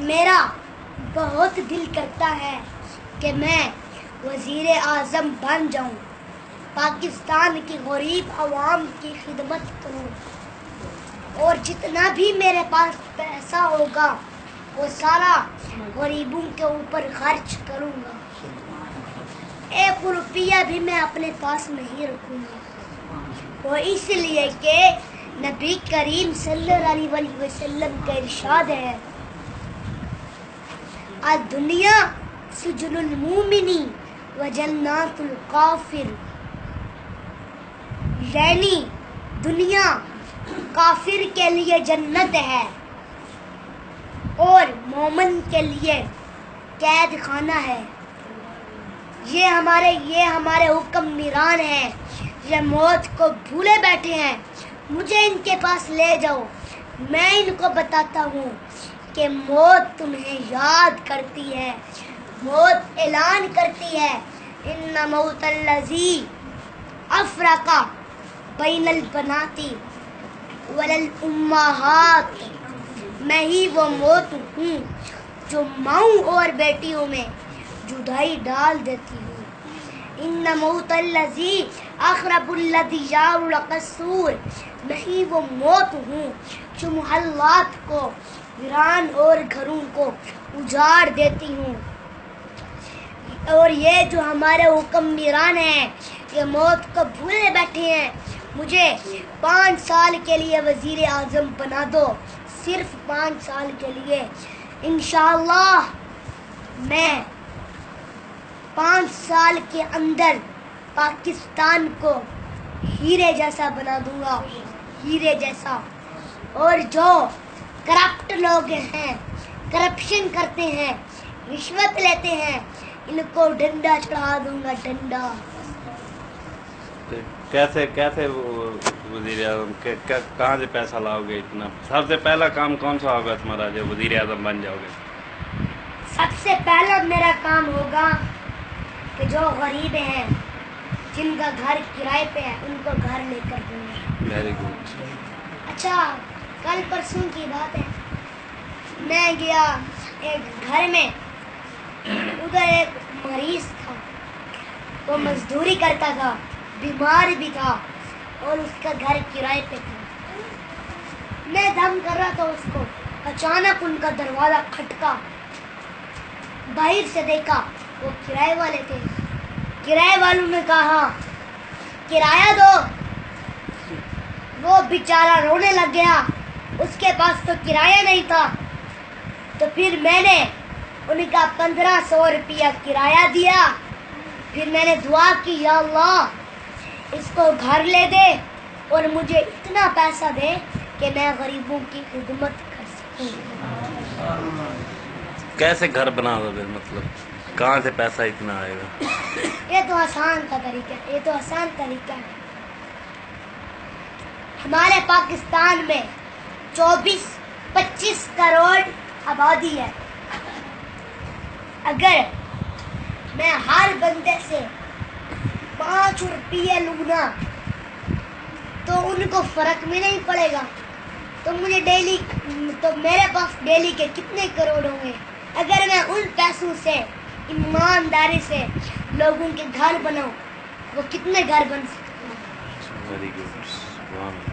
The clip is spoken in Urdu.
میرا بہت دل کرتا ہے کہ میں وزیر اعظم بن جاؤں، پاکستان کی غریب عوام کی خدمت کروں اور جتنا بھی میرے پاس پیسہ ہوگا وہ سارا غریبوں کے اوپر خرچ کروں گا، 1 روپیہ بھی میں اپنے پاس نہیں رکھوں گا۔ وہ اس لیے کہ نبی کریم صلی اللہ علیہ وسلم کا ارشاد ہے، الدنیا سجن المومن و جنات الکافر، یعنی دنیا کافر کے لیے جنت ہے اور مومن کے لیے قید خانہ ہے۔ یہ ہمارے حکمران ہیں، یہ موت کو بھولے بیٹھے ہیں، مجھے ان کے پاس لے جاؤ، میں ان کو بتاتا ہوں کہ موت تمہیں یاد کرتی ہے، موت اعلان کرتی ہے، ان موت الذی افرق بین البنات والامہات، میں ہی وہ موت ہوں جو ماؤں اور بیٹیوں میں جدائی ڈال دیتی ہوں۔ ان موت الذی اخرب الدیار القصور، میں ہی وہ موت ہوں جو محلات کو ویران اور گھروں کو اجاڑ دیتی ہوں۔ اور یہ جو ہمارے حکمران ہیں یہ موت کو بھولے بیٹھے ہیں، مجھے 5 سال کے لیے وزیر اعظم بنا دو، صرف 5 سال کے لیے، انشاءاللہ میں 5 سال کے اندر پاکستان کو ہیرے جیسا بنا دوں گا، ہیرے جیسا۔ اور جو کرپٹ لوگ ہیں، کرپشن کرتے ہیں، رشوت لیتے ہیں، ان کو ڈنڈا چڑھا دوں گا، ڈنڈا۔ کیسے وزیر اعظم کہاں سے پیسہ لاؤ گے اتنا؟ سب سے پہلا کام کون سا ہوگا تمہارا جو وزیر اعظم بن جاؤ گے؟ سب سے پہلا میرا کام ہوگا کہ جو غریب ہیں، جن کا گھر کرائے پہ ہے، ان کو گھر لے کر دوں گا۔ Very good. اچھا، کل پرسوں کی بات ہے، میں گیا ایک گھر میں، ادھر ایک مریض تھا، وہ مزدوری کرتا تھا، بیمار بھی تھا اور اس کا گھر کرائے پہ تھا۔ میں دم کر رہا تھا اس کو، اچانک ان کا دروازہ کھٹکا، باہر سے دیکھا، وہ کرائے والے تھے۔ کرائے والوں نے کہا کرایہ دو، وہ بیچارہ رونے لگ گیا، اس کے پاس تو کرایہ نہیں تھا۔ تو پھر میں نے ان کا 1500 روپیہ کرایہ دیا، پھر میں نے دعا کی، یا اللہ اس کو گھر لے دے اور مجھے اتنا پیسہ دے کہ میں غریبوں کی خدمت کر سکوں۔ کیسے گھر بنا دو پھر؟ مطلب کہاں سے پیسہ اتنا آئے گا؟ یہ تو آسان کا طریقہ ہے، یہ تو آسان طریقہ ہے۔ ہمارے پاکستان میں 24-25 کروڑ آبادی ہے، اگر میں ہر بندے سے 5 روپیے لوں نا تو ان کو فرق میں نہیں پڑے گا، تو میرے پاس ڈیلی کے کتنے کروڑ ہوں گے؟ اگر میں ان پیسوں سے ایمانداری سے لوگوں کے گھر بناؤں، وہ کتنے گھر بن سکتے ہیں؟ Very good.